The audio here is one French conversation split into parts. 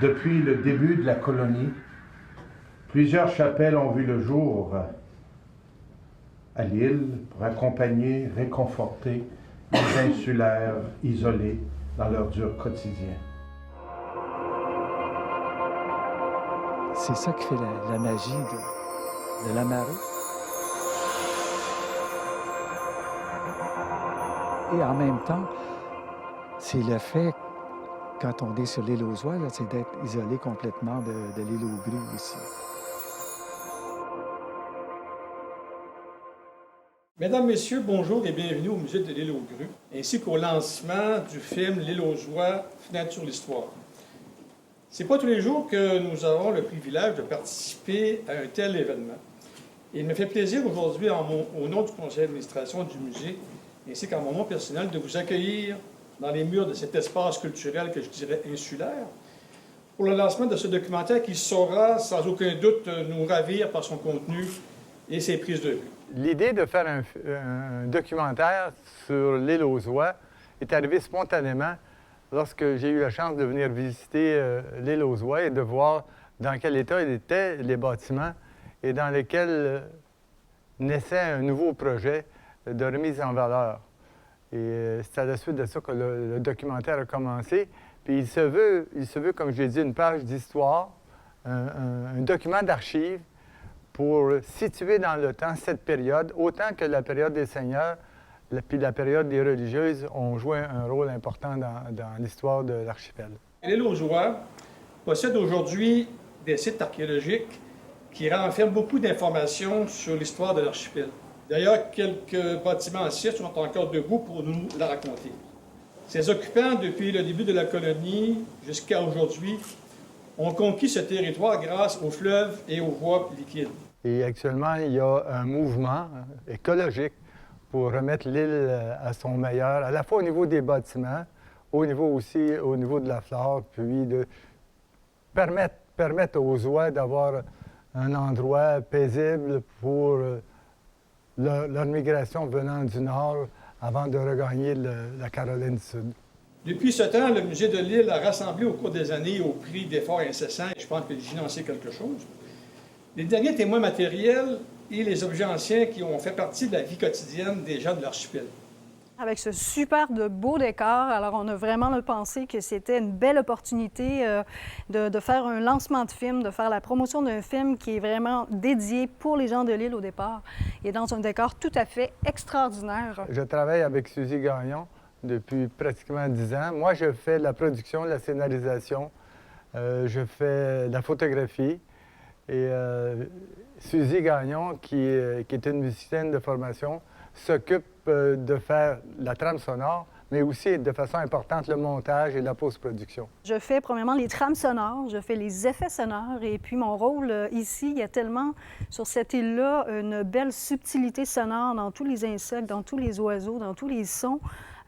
Depuis le début de la colonie, plusieurs chapelles ont vu le jour à l'île pour accompagner, réconforter les insulaires isolés dans leur dur quotidien. C'est ça qui fait la magie de la marée. Et en même temps, c'est le fait, quand on est sur l'île aux Oies, c'est d'être isolé complètement de l'île aux Grues aussi. Mesdames, Messieurs, bonjour et bienvenue au Musée de l'île aux Grues, ainsi qu'au lancement du film L'île aux Oies, Fenêtre sur l'histoire. C'est pas tous les jours que nous avons le privilège de participer à un tel événement. Et il me fait plaisir aujourd'hui, au nom du conseil d'administration du musée, ainsi qu'en mon nom personnel, de vous accueillir dans les murs de cet espace culturel que je dirais insulaire, pour le lancement de ce documentaire qui saura sans aucun doute nous ravir par son contenu et ses prises de vue. L'idée de faire un documentaire sur l'île aux Oies est arrivée spontanément lorsque j'ai eu la chance de venir visiter l'île aux Oies et de voir dans quel état étaient les bâtiments et dans lesquels naissait un nouveau projet de remise en valeur. Et c'est à la suite de ça que le documentaire a commencé. Puis il se veut, comme je l'ai dit, une page d'histoire, un document d'archives pour situer dans le temps cette période, autant que la période des seigneurs puis la période des religieuses ont joué un rôle important dans l'histoire de l'archipel. L'île aux Oies possède aujourd'hui des sites archéologiques qui renferment beaucoup d'informations sur l'histoire de l'archipel. D'ailleurs, quelques bâtiments anciens sont encore debout pour nous la raconter. Ses occupants, depuis le début de la colonie jusqu'à aujourd'hui, ont conquis ce territoire grâce aux fleuves et aux voies liquides. Et actuellement, il y a un mouvement écologique pour remettre l'île à son meilleur, à la fois au niveau des bâtiments, au niveau de la flore, puis de permettre aux oies d'avoir un endroit paisible pour leur migration venant du nord avant de regagner la Caroline du Sud. Depuis ce temps, le musée de l'île a rassemblé au cours des années au prix d'efforts incessants, et je pense que j'y en sais quelque chose, les derniers témoins matériels et les objets anciens qui ont fait partie de la vie quotidienne des gens de l'archipel. Avec ce super de beau décor, alors on a vraiment pensé que c'était une belle opportunité de faire un lancement de film, de faire la promotion d'un film qui est vraiment dédié pour les gens de l'île au départ et dans un décor tout à fait extraordinaire. Je travaille avec Suzy Gagnon depuis pratiquement 10 ans. Moi, je fais la production, la scénarisation, je fais la photographie. Et Suzy Gagnon, qui est une musicienne de formation, s'occupe de faire la trame sonore, mais aussi, de façon importante, le montage et la post-production. Je fais premièrement les trames sonores, je fais les effets sonores, et puis mon rôle ici, il y a tellement, sur cette île-là, une belle subtilité sonore dans tous les insectes, dans tous les oiseaux, dans tous les sons,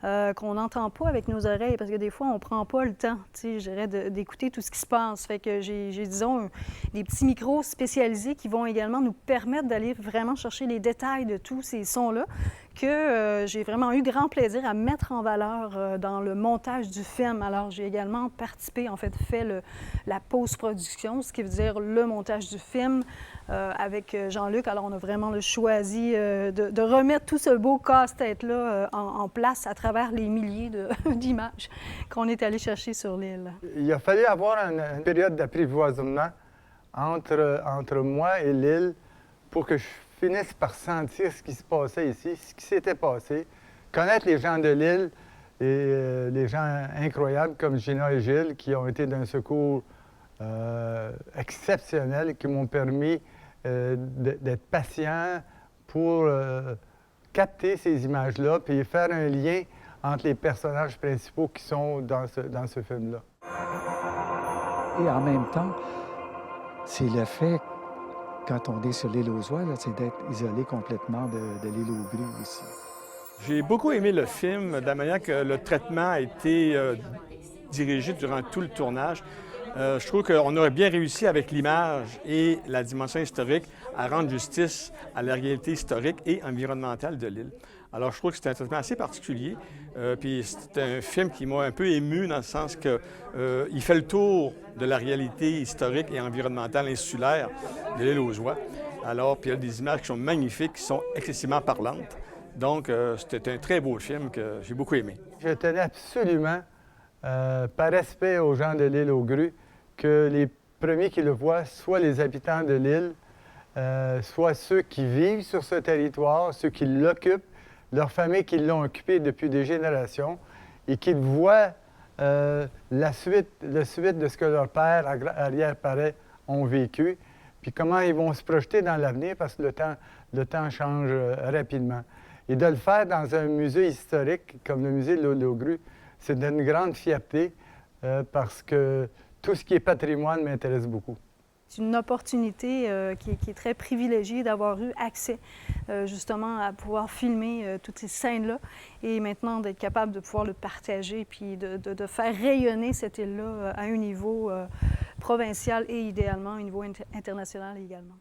qu'on n'entend pas avec nos oreilles, parce que des fois, on ne prend pas le temps, tu sais, d'écouter tout ce qui se passe. Fait que j'ai disons, des petits micros spécialisés qui vont également nous permettre d'aller vraiment chercher les détails de tous ces sons-là, que j'ai vraiment eu grand plaisir à mettre en valeur dans le montage du film. Alors, j'ai également participé, en fait, la post-production, ce qui veut dire le montage du film avec Jean-Luc. Alors, on a vraiment choisi de remettre tout ce beau casse-tête-là en place à travers les milliers d'images qu'on est allé chercher sur l'île. Il a fallu avoir une période d'apprivoisement entre moi et l'île pour que je finisse par sentir ce qui se passait ici, ce qui s'était passé, connaître les gens de l'île et les gens incroyables comme Gina et Gilles qui ont été d'un secours exceptionnel, qui m'ont permis d'être patient pour capter ces images-là puis faire un lien entre les personnages principaux qui sont dans ce film-là. Et en même temps, c'est le fait, quand on est sur l'île aux Oies, c'est d'être isolé complètement de l'île aux Grues aussi. J'ai beaucoup aimé le film, de la manière que le traitement a été dirigé durant tout le tournage. Je trouve qu'on aurait bien réussi avec l'image et la dimension historique à rendre justice à la réalité historique et environnementale de l'île. Alors, je trouve que c'est un traitement assez particulier. Puis c'est un film qui m'a un peu ému dans le sens qu'il fait le tour de la réalité historique et environnementale insulaire de l'île aux Oies. Alors, puis il y a des images qui sont magnifiques, qui sont excessivement parlantes. Donc, c'était un très beau film que j'ai beaucoup aimé. Je tenais absolument, par respect aux gens de l'île aux Grues, que les premiers qui le voient soient les habitants de l'île, soit ceux qui vivent sur ce territoire, ceux qui l'occupent, leurs familles qui l'ont occupé depuis des générations, et qu'ils voient la suite de ce que leurs pères, arrière-parents ont vécu, puis comment ils vont se projeter dans l'avenir, parce que le temps change rapidement. Et de le faire dans un musée historique comme le musée de l'île aux Grues, c'est d'une grande fierté parce que tout ce qui est patrimoine m'intéresse beaucoup. C'est une opportunité qui est très privilégiée d'avoir eu accès justement à pouvoir filmer toutes ces scènes-là et maintenant d'être capable de pouvoir le partager puis de faire rayonner cette île-là à un niveau provincial et idéalement à un niveau international également.